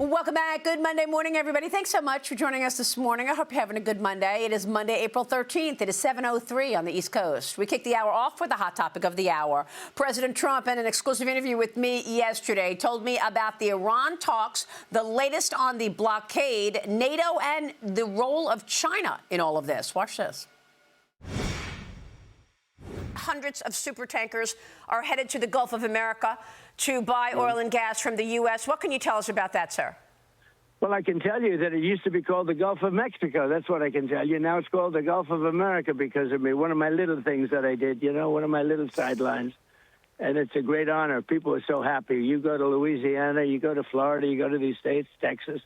Welcome back. Good Monday morning, everybody. Thanks so much for joining us this morning. I hope you're having a good Monday. It is Monday, April 13th. It is 7:03 on the East Coast. We kick the hour off with the hot topic of the hour. President Trump, in an exclusive interview with me yesterday, told me about the Iran talks, the latest on the blockade, NATO, and the role of China in all of this. Watch this. Hundreds of super tankers are headed to the Gulf of America to buy oil and gas from the U.S. What can you tell us about that, sir? Well, I can tell you that it used to be called the Gulf of Mexico. That's what I can tell you. Now it's called the Gulf of America because of me. One of my little things that I did, one of my little sidelines. And it's a great honor. People are so happy. You go to Louisiana, you go to Florida, you go to these states, Texas.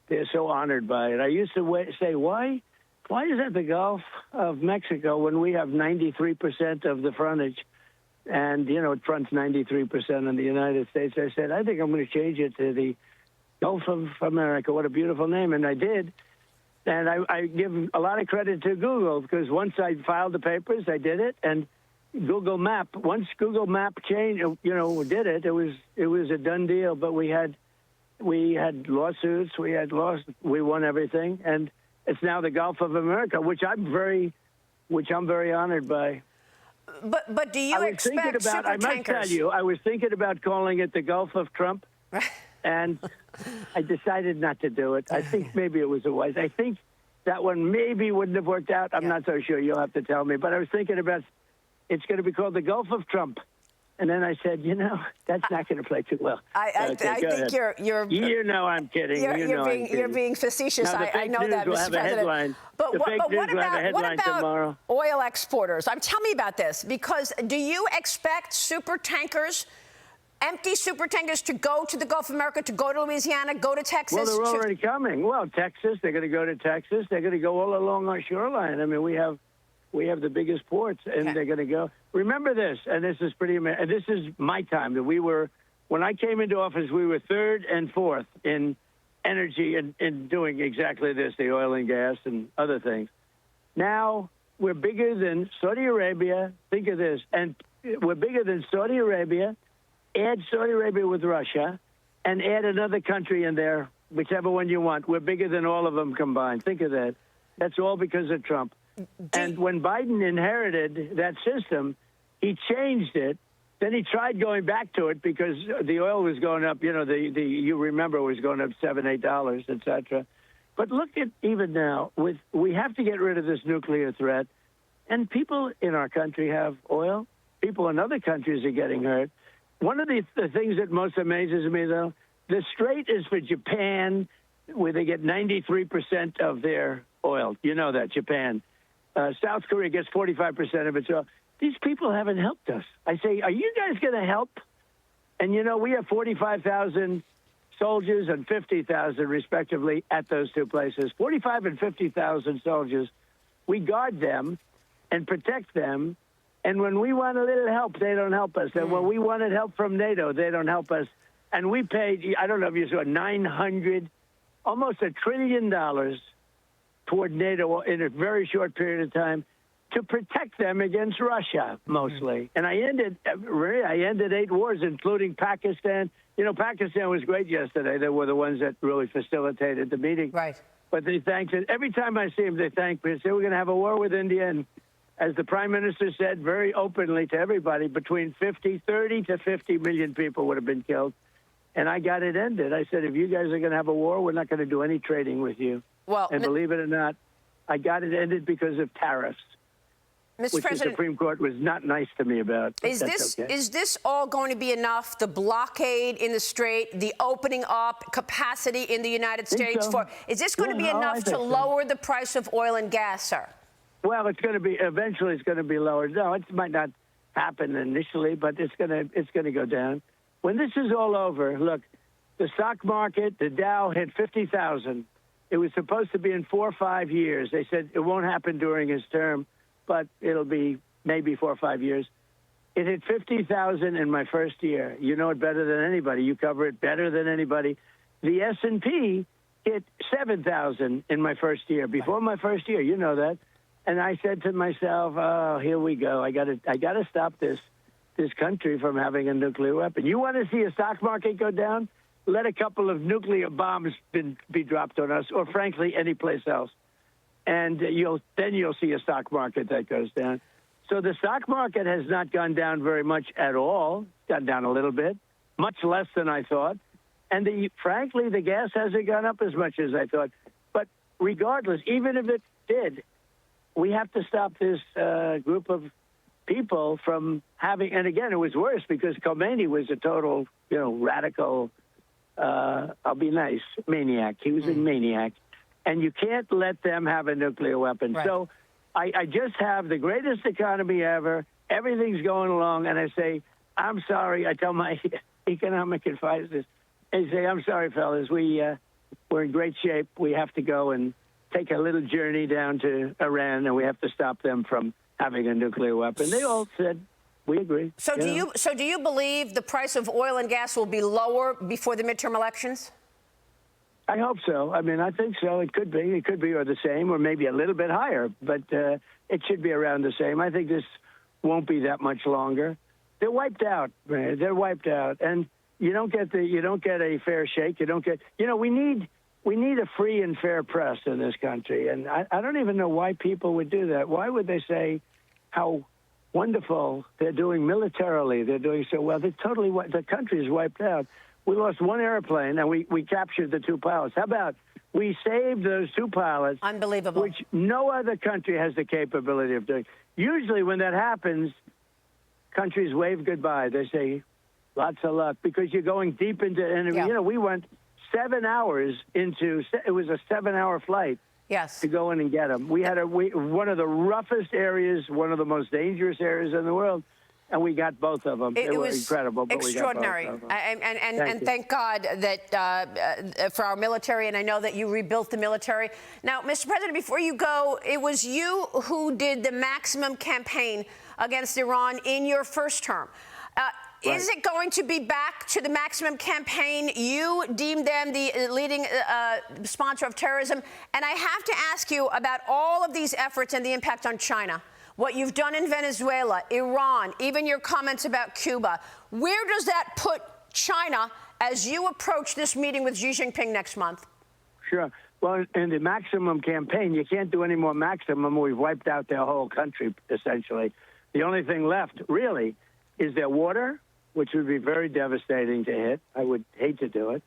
They're so honored by it. I used to say, why is that the Gulf of Mexico when we have 93% of the frontage? And, it fronts 93% on the United States. I said, I think I'm going to change it to the Gulf of America. What a beautiful name. And I did. And I give a lot of credit to Google because once I filed the papers, I did it. And Google Map, once Google Map changed, did it, it was a done deal. But we had lawsuits, we won everything. And it's now the Gulf of America, which I'm very honored by. But do you expect super tankers? I must tell you, I was thinking about calling it the Gulf of Trump, and I decided not to do it. I think maybe it was a wise. I think that one maybe wouldn't have worked out. I'm not so sure. You'll have to tell me. But I was thinking about it's going to be called the Gulf of Trump. And then I said, that's not going to play too well. I think you're. I'm kidding. You're being facetious. I know that, Mr. President. But what about oil exporters? Tell me about this, because do you expect super tankers, empty super tankers, to go to the Gulf of America, to go to Louisiana, go to Texas? Well, they're already coming. Well, Texas, they're going to go to Texas. They're going to go all along our shoreline. I mean, we have the biggest ports, and they're going to go. Remember this, and this is pretty amazing. And this is my time. That when I came into office, we were third and fourth in energy and in doing exactly this, the oil and gas and other things. Now we're bigger than Saudi Arabia. Think of this, and we're bigger than Saudi Arabia. Add Saudi Arabia with Russia, and add another country in there, whichever one you want. We're bigger than all of them combined. Think of that. That's all because of Trump. And when Biden inherited that system, he changed it. Then he tried going back to it because the oil was going up. You remember it was going up $7, $8, et cetera. But look at even now, we have to get rid of this nuclear threat. And people in our country have oil. People in other countries are getting hurt. One of the things that most amazes me, though, the Strait is for Japan, where they get 93% of their oil. You know that, Japan. South Korea gets 45% of its oil. These people haven't helped us. I say, are you guys going to help? And, we have 45,000 soldiers and 50,000, respectively, at those two places. 45 and 50,000 soldiers. We guard them and protect them. And when we want a little help, they don't help us. And when we wanted help from NATO, they don't help us. And we paid, I don't know if you saw, almost $1 trillion toward NATO in a very short period of time to protect them against Russia, mostly. And I ended 8 wars, including Pakistan. Pakistan was great yesterday. They were the ones that really facilitated the meeting. Right. But they thanked it. Every time I see them, they thank me. They say, we're going to have a war with India. And as the Prime Minister said very openly to everybody, between 30 to 50 million people would have been killed. And I got it ended. I said, if you guys are going to have a war, we're not going to do any trading with you. Well, and believe it or not, I got it ended because of tariffs, which the Supreme Court was not nice to me about. Is this all going to be enough? The blockade in the Strait, the opening up capacity in the United States is this going to be enough to lower the price of oil and gas, sir? Well, eventually it's going to be lowered. No, it might not happen initially, but it's going to go down. When this is all over, look, the stock market, the Dow hit 50,000. It was supposed to be in 4 or 5 years. They said it won't happen during his term, but it'll be maybe 4 or 5 years. It hit 50,000 in my first year. You know it better than anybody. You cover it better than anybody. The S&P hit 7,000 in my first year. Before my first year, you know that. And I said to myself, oh, here we go. I got to stop this country from having a nuclear weapon. You want to see a stock market go down? let a couple of nuclear bombs be dropped on us, or frankly, any place else. And you'll see a stock market that goes down. So the stock market has not gone down very much at all. It's gone down a little bit, much less than I thought. And frankly, the gas hasn't gone up as much as I thought. But regardless, even if it did, we have to stop this group of people from having, and again, it was worse because Khomeini was a total, radical, I'll be nice, maniac. He was a maniac. And you can't let them have a nuclear weapon. Right. So I just have the greatest economy ever. Everything's going along. And I say, I'm sorry. I tell my economic advisors, I say, I'm sorry, fellas. We're in great shape. We have to go and take a little journey down to Iran, and we have to stop them from having a nuclear weapon. They all said, we agree. So do you believe the price of oil and gas will be lower before the midterm elections? I hope so. I mean, I think so. It could be, or the same, or maybe a little bit higher, but it should be around the same. I think this won't be that much longer. They're wiped out, man. They're wiped out, and you don't get a fair shake. You don't get, we need a free and fair press in this country, and I don't even know why people would do that. Why would they say how wonderful they're doing militarily? They're doing so well. The country is wiped out. We lost one airplane, and we captured the two pilots. How about we saved those two pilots? Unbelievable. Which no other country has the capability of doing. Usually when that happens, countries wave goodbye. They say, lots of luck, because you're going deep into, and we went 7 hours into, it was a 7-hour flight. Yes. To go in and get them. We had one of the roughest areas, one of the most dangerous areas in the world. And we got both of them. It was incredible. But extraordinary. We got both of them. And thank God that for our military, and I know that you rebuilt the military. Now, Mr. President, before you go, it was you who did the maximum campaign against Iran in your first term. Right. Is it going to be back to the maximum campaign? You deemed them the leading sponsor of terrorism. And I have to ask you about all of these efforts and the impact on China. What you've done in Venezuela, Iran, even your comments about Cuba. Where does that put China as you approach this meeting with Xi Jinping next month? Sure. Well, in the maximum campaign, you can't do any more maximum. We've wiped out their whole country, essentially. The only thing left, really, is their water, which would be very devastating to hit. I would hate to do it.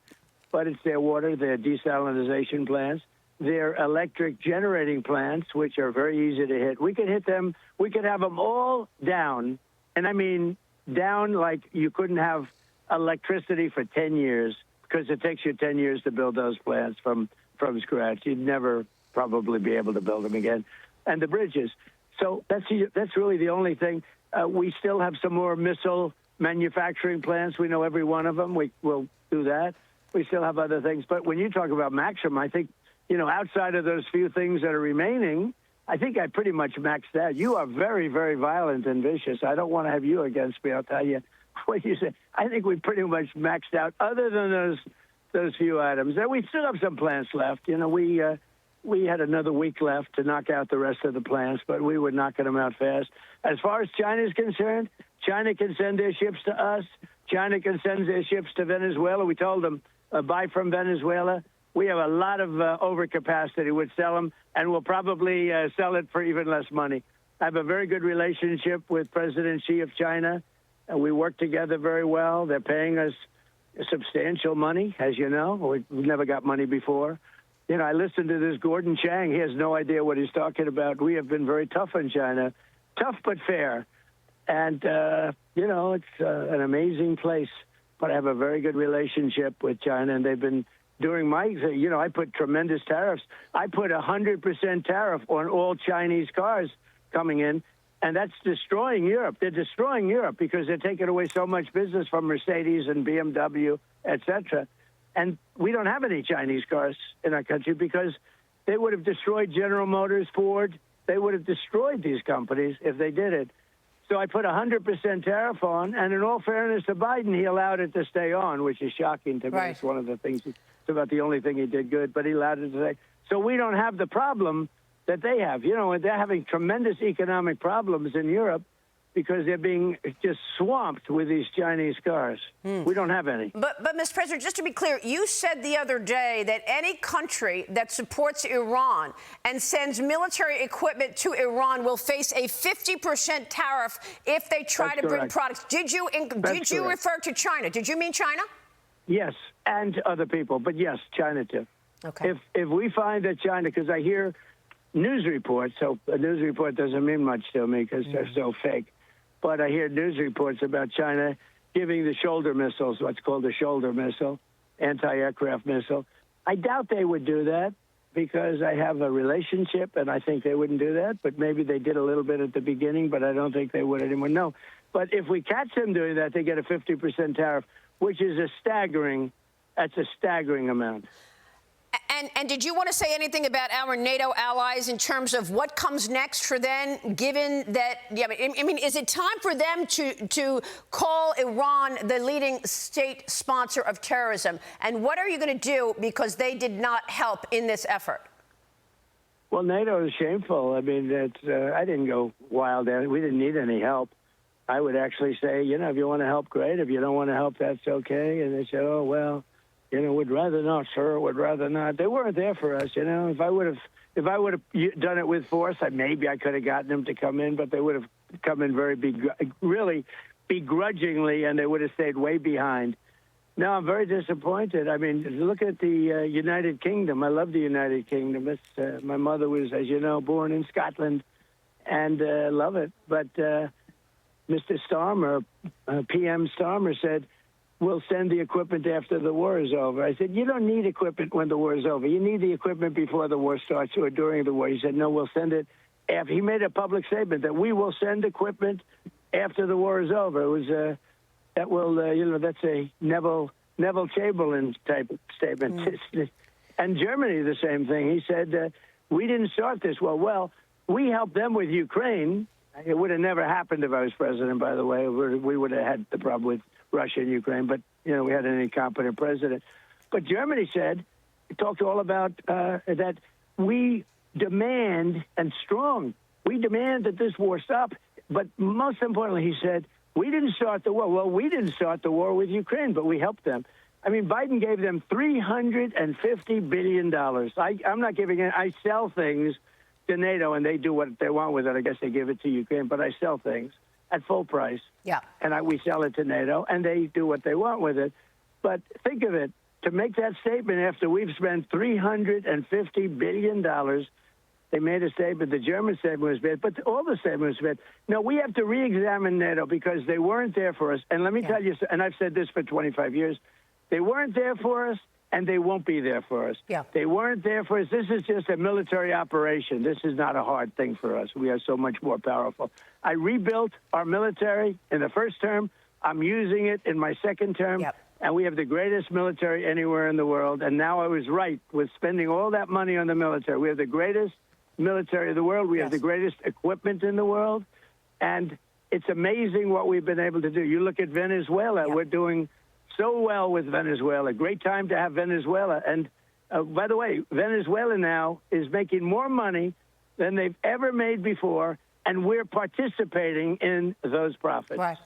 But it's their water, their desalinization plants, their electric generating plants, which are very easy to hit. We could hit them. We could have them all down. And I mean down like you couldn't have electricity for 10 years, because it takes you 10 years to build those plants from scratch. You'd never probably be able to build them again. And the bridges. So that's really the only thing. We still have some more missile manufacturing plants. We know every one of them. We'll do that. We still have other things. But when you talk about maximum, I think, outside of those few things that are remaining, I think I pretty much maxed out. You are very, very violent and vicious. I don't want to have you against me. I'll tell you what you say. I think we pretty much maxed out, other than those few items. And we still have some plants left. We had another week left to knock out the rest of the plants, but we were knocking them out fast. As far as China is concerned, China can send their ships to us. China can send their ships to Venezuela. We told them, buy from Venezuela. We have a lot of overcapacity. We'd sell them, and we'll probably sell it for even less money. I have a very good relationship with President Xi of China. We work together very well. They're paying us substantial money, as you know. We've never got money before. I listened to this Gordon Chang. He has no idea what he's talking about. We have been very tough on China, tough but fair. And, it's an amazing place. But I have a very good relationship with China, and they've been during my, I put tremendous tariffs. I put 100% tariff on all Chinese cars coming in, and that's destroying Europe. They're destroying Europe because they're taking away so much business from Mercedes and BMW, et cetera. And we don't have any Chinese cars in our country because they would have destroyed General Motors, Ford. They would have destroyed these companies if they did it. So I put 100% tariff on, and in all fairness to Biden, he allowed it to stay on, which is shocking to me. Right. It's one of the things, it's about the only thing he did good, but he allowed it to stay. So we don't have the problem that they have. They're having tremendous economic problems in Europe, because they're being just swamped with these Chinese cars. We don't have any. But, Mr. President, just to be clear, you said the other day that any country that supports Iran and sends military equipment to Iran will face a 50% tariff if they try to bring products. Did you refer to China? Did you mean China? Yes, and other people, but yes, China too. Okay. If we find that China, because I hear news reports, so a news report doesn't mean much to me because they're so fake, but I hear news reports about China giving the shoulder missiles, what's called a shoulder missile, anti-aircraft missile. I doubt they would do that because I have a relationship, and I think they wouldn't do that, but maybe they did a little bit at the beginning, but I don't think they would anymore. No. But if we catch them doing that, they get a 50% tariff, which is that's a staggering amount. And did you want to say anything about our NATO allies in terms of what comes next for them, given that, I mean, is it time for them to call Iran the leading state sponsor of terrorism? And what are you going to do because they did not help in this effort? Well, NATO is shameful. I mean, I didn't go wild at it. We didn't need any help. I would actually say, if you want to help, great. If you don't want to help, that's okay. And they said, oh, well, would rather not, sir, would rather not. They weren't there for us, If I would have done it with force, maybe I could have gotten them to come in, but they would have come in really begrudgingly, and they would have stayed way behind. No, I'm very disappointed. I mean, look at the United Kingdom. I love the United Kingdom. It's, my mother was, as you know, born in Scotland, and love it. But Mr. Starmer, PM Starmer, said, we'll send the equipment after the war is over. I said, you don't need equipment when the war is over. You need the equipment before the war starts or during the war. He said, no, we'll send it after. He made a public statement that we will send equipment after the war is over. It was that will, that's a Neville Chamberlain type statement. And Germany, the same thing. He said, we didn't start this. Well, we helped them with Ukraine. It would have never happened if I was president, by the way. We would have had the problem with Russia and Ukraine, but, we had an incompetent president. But Germany said, talked all about that we demand, and strong, we demand that this war stop. But most importantly, he said, we didn't start the war. Well, we didn't start the war with Ukraine, but we helped them. I mean, Biden gave them $350 billion. I'm not giving it. I sell things to NATO, and they do what they want with it. I guess they give it to Ukraine, but I sell things at full price. Yeah. And we sell it to NATO, and they do what they want with it. But think of it, to make that statement after we've spent $350 billion, they made a statement, the German statement was bad, but all the statements were bad. No, we have to re-examine NATO because they weren't there for us. And let me tell you, and I've said this for 25 years, they weren't there for us, and they won't be there for us. Yeah. They weren't there for us. This is just a military operation. This is not a hard thing for us. We are so much more powerful. I rebuilt our military in the first term. I'm using it in my second term. Yep. And we have the greatest military anywhere in the world. And now I was right with spending all that money on the military. We have the greatest military of the world. We have the greatest equipment in the world. And it's amazing what we've been able to do. You look at Venezuela. Yep. We're doing so well with Venezuela. Great time to have Venezuela. And by the way, Venezuela now is making more money than they've ever made before, and we're participating in those profits. Right.